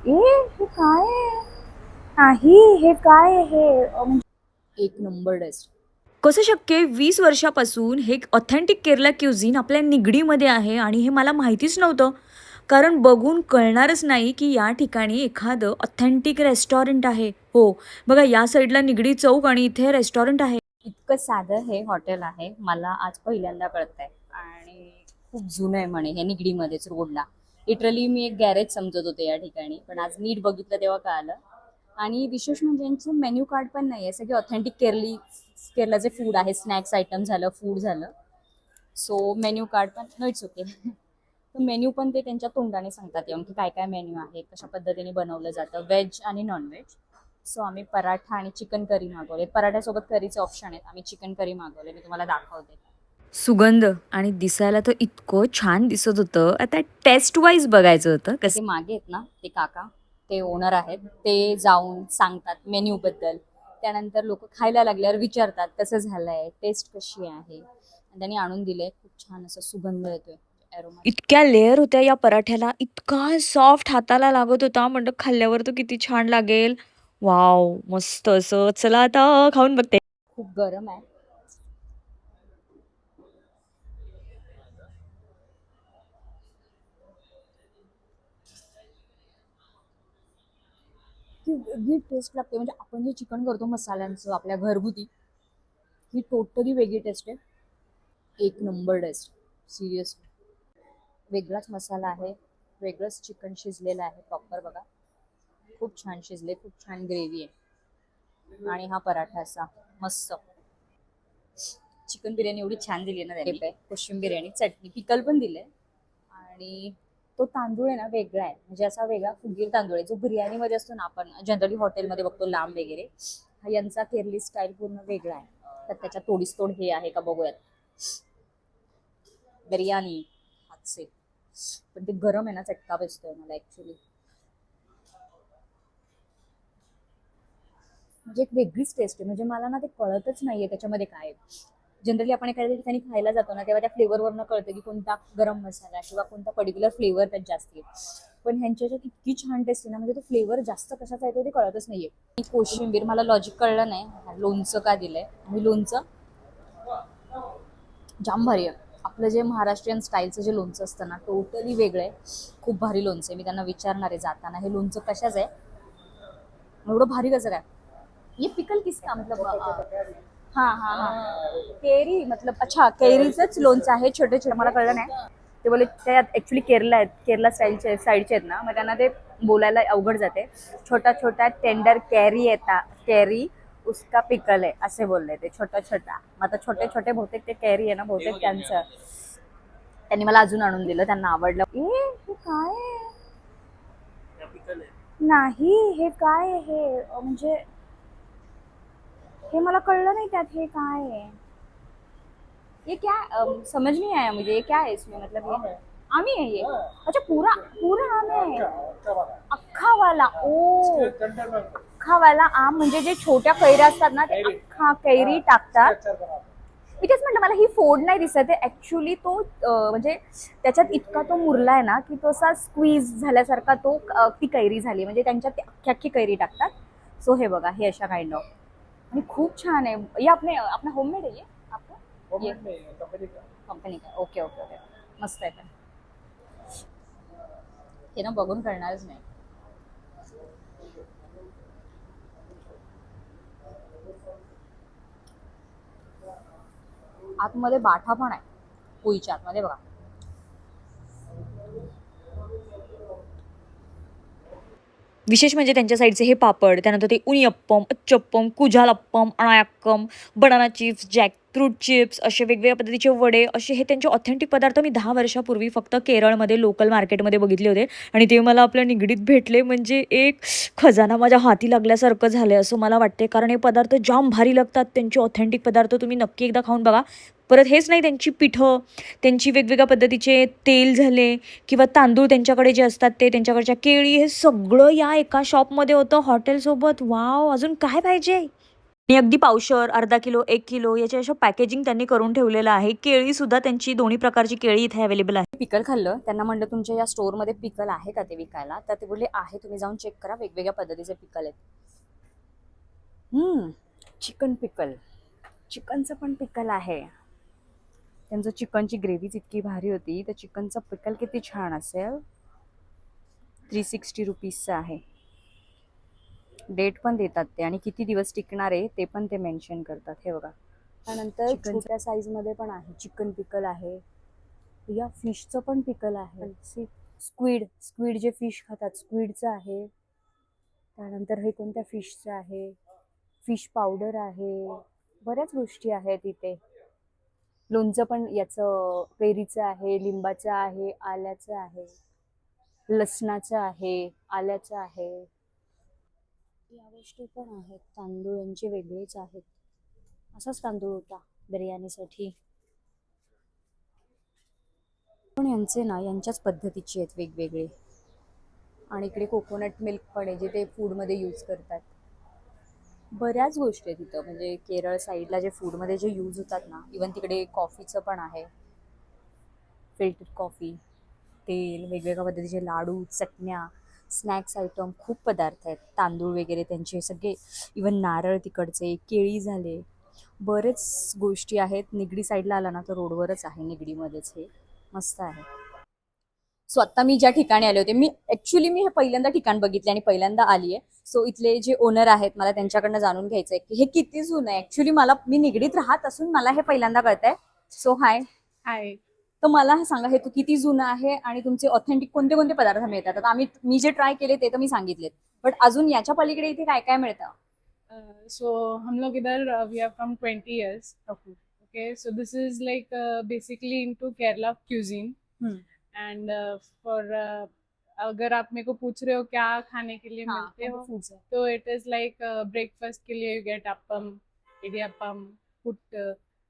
ए हे काय आहे? नाही हे काय आहे हे एक नंबर टेस्ट. कसं शक्य आहे 20 वर्षापासून हे ऑथेंटिक केरला क्युझिन आपल्या निगडीमध्ये आहे आणि हे मला माहितीच नव्हतं. कारण बघून कळणारच नाही की या ठिकाणी एखादं ऑथेंटिक रेस्टॉरंट आहे. हो, बघा या साईडला निगडी चौक आणि इथे रेस्टॉरंट आहे. इतकं साधं हे हॉटेल आहे, मला आज पहिल्यांदा कळतंय. आणि खूप जुनं आहे म्हणे हे, निगडीमध्येच रोडला. लिटरली मी एक गॅरेज समजत होते या ठिकाणी, पण आज नीट बघितलं तेव्हा कळालं. आणि विशेष म्हणजे यांचं मेन्यू कार्ड पण नाही आहे, सगळे ऑथेंटिक केरलाचे फूड आहे. स्नॅक्स आयटम झालं, फूड झालं. सो मेन्यू कार्ड पण नो इट्स ओके. तर मेन्यू पण ते त्यांच्या तोंडाने सांगतात येऊन की काय काय मेन्यू आहे, कशा पद्धतीने बनवलं जातं, व्हेज आणि नॉनव्हेज. सो आम्ही पराठा आणि चिकन करी मागवले. पराठ्यासोबत करीचे ऑप्शन आहेत. आम्ही चिकन करी मागवले, मी तुम्हाला दाखवते. सुगंध आणि दिसायला तर इतकं छान दिसत होतं. आता टेस्ट वाईज बघायचं होतं ते मागे आहेत ना ते काका, ते ओनर आहेत, ते जाऊन सांगतात मेन्यू बद्दल. त्यानंतर लोक खायला लागल्यावर विचारतात कसं झालंय, टेस्ट कशी आहे, आणि त्यांनी आणून दिले. खूप छान असा सुगंध येतोय, अरोमा. इतक्या लेअर होत्या या पराठ्याला, इतका सॉफ्ट हाताला लागत होता. म्हणलं खाल्ल्यावर तर किती छान लागेल. वाव, मस्त असं. चला आता खाऊन बघते. खूप गरम आहे. ती वेगळी टेस्ट लागते, म्हणजे आपण जे चिकन करतो मसाल्यांचं आपल्या घरगुती, ही टोटली वेगळी टेस्ट आहे. एक नंबर टेस्ट, सिरियसली. वेगळाच मसाला आहे, वेगळंच चिकन शिजलेलं आहे प्रॉपर. बघा, खूप छान शिजले, खूप छान ग्रेव्ही आहे. आणि हा पराठा असा मस्त. चिकन बिर्याणी एवढी छान दिली ना त्यांनी, कोशिंबीर बिर्याणी, चटणी, पिकल पण दिले. आणि तो तांदूळ आहे ना वेगळा आहे, म्हणजे असा वेगळा फुगीर तांदूळ आहे जो बिर्याणीमध्ये असतो ना, आपण जनरली हॉटेलमध्ये बघतो लांब वगैरे. हा यांचा केरली स्टाईल पूर्ण वेगळा आहे. तर त्याच्या तोडीस तोड हे आहे का बघूयात. बिर्याणी हातसे, पण ते गरम आहे ना, चटका बसतोय मला ऍक्च्युली. म्हणजे एक वेगळीच टेस्ट आहे, म्हणजे मला ना ते कळतच नाहीये त्याच्यामध्ये काय आहे. जनरली आपण एखाद्या ठिकाणी खायला जातो ना, तेव्हा त्या फ्लेवरवरनं कळतं की कोणता गरम मसाला किंवा कोणता पर्टिक्युलर फ्लेवर त्यात जास्त आहे. पण ह्यांच्या ह्याच्यात इतकी छान टेस्ट आहे ना, म्हणजे तो फ्लेवर जास्त कशाचा येतो ते कळतच नाहीये. आणि कोशिंबीर मला लॉजिक कळलं नाही, लोणचं का दिलंय. आणि लोणचं जाम भारी आहे. आपलं जे महाराष्ट्रीयन स्टाईलचं जे लोणचं असतं ना, टोटली वेगळं आहे. खूप भारी लोणचं आहे. मी त्यांना विचारणार आहे जाताना, हे लोणचं कशाच आहे, एवढं भारी कसं काय. ये पिकल किसका मतलब हाँ हाँ हाँ, केरी मतलब, अच्छा कैरीचंच लोणचं आहे, छोटे छोटे. मला कळलं नाही. ते बोले ते ॲक्च्युली केरला आहेत, केरला स्टाईलचे साईडचे आहेत ना, मग त्यांना ते बोलायला अवघड जाते. छोटा छोटा टेंडर कैरी येतात, कैरी उसका पिकल आहे असे बोलले ते, छोटा छोटा. मग आता छोटे छोटे बहुतेक ते कैरी आहे ना, बहुतेक त्यांचं. त्यांनी मला अजून आणून दिलं, त्यांना आवडलं. ए हे काय आहे? नाही हे काय आहे हे म्हणजे हे मला कळलं नाही त्यात हे काय आहे. ये क्या समझ नहीं आया मुझे, ये क्या है इसमें, मतलब ये है आम ही है ये? अच्छा पूरा पूरा आम है, अख्खा वाला. ओ, अख्खा वाला आम, म्हणजे जे छोट्या कैऱ्या असतात ना, ते अख्खा कैरी टाकतात. मी तेच म्हटलं, मला ही फोड नाही दिसत आहे ऍक्च्युली. तो म्हणजे त्याच्यात इतका तो मुरला आहे ना, की तो असा स्क्वीज झाल्यासारखा तो ती कैरी झाली, म्हणजे त्यांच्यात ते अख्खी अख्खी कैरी टाकतात. सो हे बघा, हे अशा काइंड ऑफ. आणि खूप छान आहे. ये आपने अपना होममेड है ये आपका, ये कंपनी का? ओके ओके ओके, मस्त आहे. पण हे ना बघून कळणारच नाही. आतमध्ये बाठा पण आहे, पोळीच्या आतमध्ये बघा. विशेष म्हणजे त्यांच्या साईडचे हे पापड, त्यानंतर ते उनियप्पम, अच्चप्पम, कुजालप्पम, अणायक्कम, बनाना चिप्स, जॅकफ्रूट चिप्स, असे वेगवेगळ्या पद्धतीचे वडे, असे हे त्यांचे ऑथेंटिक पदार्थ मी 10 वर्षापूर्वी फक्त केरळमध्ये लोकल मार्केटमध्ये बघितले होते आणि ते मला आपल्या निगडीत भेटले. म्हणजे एक खजाना माझ्या हाती लागल्यासारखं झालं असं मला वाटते. कारण हे पदार्थ जाम भारी लागतात. त्यांचे ऑथेंटिक पदार्थ तुम्ही नक्की एकदा खाऊन बघा. परत हेच नाही, त्यांची पिठं, त्यांची वेगवेगळ्या पद्धतीचे तेल झाले किंवा तांदूळ त्यांच्याकडे जे असतात ते, त्यांच्याकडच्या केळी, हे सगळं या एका शॉपमध्ये होतं हॉटेलसोबत. वाव, अजून काय पाहिजे. आणि अगदी पावशर, अर्धा किलो, 1 किलो याच्या अशा पॅकेजिंग त्यांनी करून ठेवलेलं आहे. केळीसुद्धा त्यांची दोन्ही प्रकारची केळी इथे अवेलेबल आहे. पिकल खाल्लं, त्यांना म्हणलं तुमच्या या स्टोअरमध्ये पिकल आहे का ते विकायला, तर ते बोलले आहे, तुम्ही जाऊन चेक करा, वेगवेगळ्या पद्धतीचे पिकल आहेत. चिकन पिकल, चिकनचं पण पिकल आहे. त्यांचं चिकनची ग्रेव्हीच इतकी भारी होती, तर चिकनचं पिकल किती छान असेल. 360 रुपीजचं आहे. डेट पण देतात ते आणि किती दिवस टिकणार आहे ते पण ते मेन्शन करतात. हे बघा. त्यानंतर छोट्या साईजमध्ये पण आहे चिकन पिकल आहे. या फिशचं पण पिकल आहे. स्क्विड जे फिश खातात स्क्विडचं आहे. त्यानंतर हे कोणत्या फिशचं आहे, फिश पावडर आहे, बऱ्याच गोष्टी आहेत इथे. लोणचं पण याचं पेरीचं आहे, लिंबाचं आहे, आल्याचं आहे, लसणाचं आहे, आल्याचं आहे. या गोष्टी पण आहेत. तांदूळ यांचे वेगळेच आहेत. असाच तांदूळ होता बिर्याणीसाठी. पण यांचे ना यांच्याच पद्धतीचे आहेत वेगवेगळे. आणि इकडे कोकोनट मिल्क पण आहे जे ते फूडमध्ये यूज करतात. बऱ्याच गोष्टी आहेत तिथं. म्हणजे केरळ साईडला जे फूडमध्ये जे यूज होतात ना, इवन तिकडे कॉफीचं पण आहे. फिल्टर कॉफी, तेल, वेगवेगळ्या पद्धतीचे लाडू, चटण्या, स्नॅक्स आयटम, खूप पदार्थ आहेत. तांदूळ वगैरे त्यांचे सगळे, इवन नारळ तिकडचे, केळी झाले, बरेच गोष्टी आहेत. निगडी साईडला आला ना तर रोडवरच आहे, निगडीमध्येच. हे मस्त आहे. सो आता मी ज्या ठिकाणी आले होते, मी हे पहिल्यांदा ठिकाण बघितले आणि पहिल्यांदा आली आहे. सो इथले जे ओनर आहेत मला त्यांच्याकडनं जाणून घ्यायचंय की हे किती जुनं आहे. ऍक्च्युली मी निगडीत राहत असून मला हे पहिल्यांदा कळतंय. सो हाय. हाय. तर मला हे सांगा, हे तू किती जुनं आहे आणि तुमचे ऑथेंटिक कोणते कोणते पदार्थ मिळतात? आता मी जे ट्राय केले ते तर मी सांगितलेत, बट अजून याच्या पलीकडे इथे काय काय मिळतं? So हम लोग इधर we are from 20 years. Okay, so this is like basically into Kerala cuisine. And for अगर आप मेरे को पूछ रहे हो क्या खाने के लिए मिलते हो, तो it is like breakfast के लिए you get appam, idiyappam, put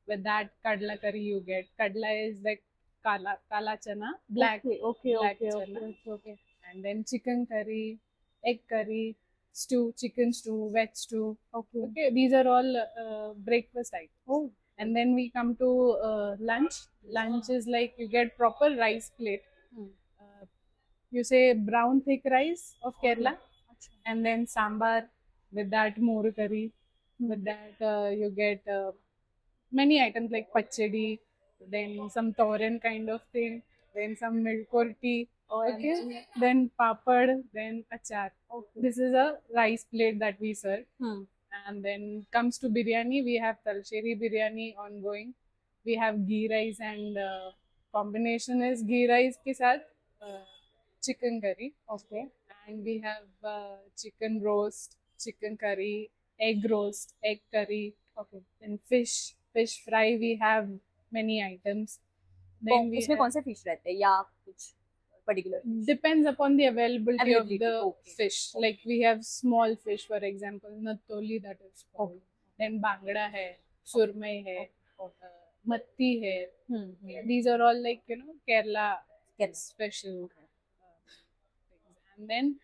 with that kadla curry you get. Kadla is like kala chana, black chana. Okay. And then chicken curry, egg curry, stew, chicken stew, veg stew. Okay, these are all breakfast items. Oh. And then we come to lunch. Lunch is like you get proper rice plate. You say brown thick rice of Kerala, and then sambar with that more curry. With that you get many items like pachadi, then some toran kind of thing, then some milk tea. Okay, then papad, then achar. This is a rice plate that we serve. And then comes to biryani, we have talsheri biryani ongoing. We have ghee rice and combination is ghee rice ke sath chicken curry. Okay. And we have chicken roast, chicken curry, egg roast, egg curry. Okay. Then fish fry, we have many items. Then we इसमें have, Kaun say fish रहते हैं या कुछ particular? depends upon the availability of the Okay. fish. Like we have small fish, for example, natoli, that is called. Then bangda hai, surmai hai, matti hai. These are all like Kerala special things. And then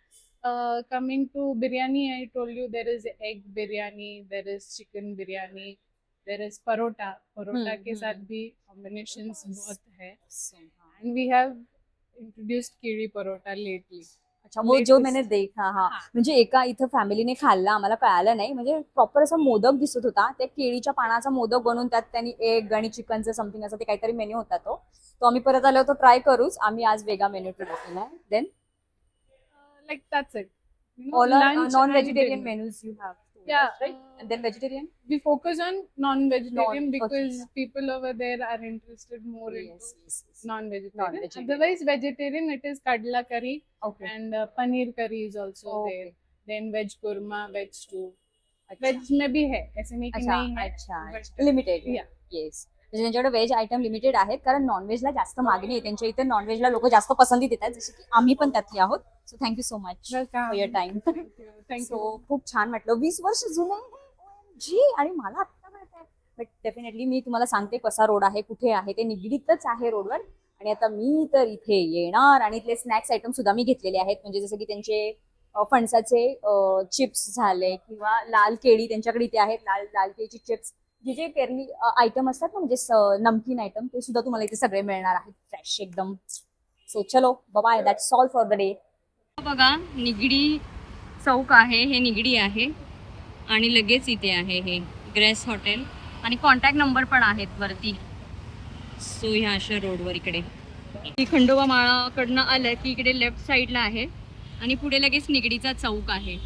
coming to biryani, I told you there is egg biryani, there is chicken biryani, there is parota. Parota के साथ भी combinations बहुत है. And we have introduced kiri parota lately. अच्छा, वो जो मैंने देखा. हा, म्हणजे एका इथं फॅमिलीने खाल्ला, आम्हाला कळालं नाही. म्हणजे प्रॉपर असा मोदक दिसत होता. त्या केळीच्या पानाचा मोदक बनवून त्यात त्यांनी एग आणि चिकनचं समथिंग असं ते काहीतरी मेन्यू होता. तो आम्ही परत आलो होतो ट्राय करूच. आम्ही आज वेगळा मेन्यू ट्राय केला. Then Like that's it. all are lunch non-vegetarian and menus you have. Yeah, right? And then vegetarian? we focus on non-vegetarian because okay. people over there are interested more Yes. into non-vegetarian. Non-vegetarian. Otherwise, vegetarian it is kadla curry Okay. and paneer curry is also Okay. there. Then veg kurma, veg stew. अच्छा. Veg में भी है, ऐसे नहीं कि नहीं है. अच्छा. लिमिटेड. Yeah. येस. म्हणजे त्यांच्याकडे व्हेज आयटम लिमिटेड आहेत कारण नॉनव्हेजला जास्त मागणी आहे. त्यांच्या इथे नॉनव्हेजला लोक जास्त पसंती देतात, जसे की आम्ही पण त्यातले आहोत. So thank you so much Welcome. For your time. Thank so you. खूप छान वाटलं. 20 वर्ष जुनं जी, आणि मला आत्ता माहित आहे. बट डेफिनेटली मी तुम्हाला सांगते कसा रोड आहे, कुठे आहे. ते निगडीतच आहे रोडवर. आणि आता मी तर इथे येणार आणि इथले स्नॅक्स आयटम सुद्धा मी घेतलेले आहेत. म्हणजे जसं की त्यांचे फणसाचे चिप्स झाले किंवा लाल केळी त्यांच्याकडे इथे आहेत, लाल लाल केळीची चिप्स, जे जे केरली आयटम असतात ना, म्हणजे नमकीन आयटम, ते सुद्धा तुम्हाला इथे सगळे मिळणार आहेत फ्रेश एकदम. सो चलो bye, that's all for the day. बघा निगडी चौक आहे, हे निगडी आहे आणि लगेच इथे आहे हे ग्रेस हॉटेल आणि कॉन्टॅक्ट नंबर पण आहेत वरती. सो ह्या अशा रोडवर इकडे खंडोबा माळाकडनं आलं की इकडे लेफ्ट साईडला आहे आणि पुढे लगेच निगडीचा चौक आहे.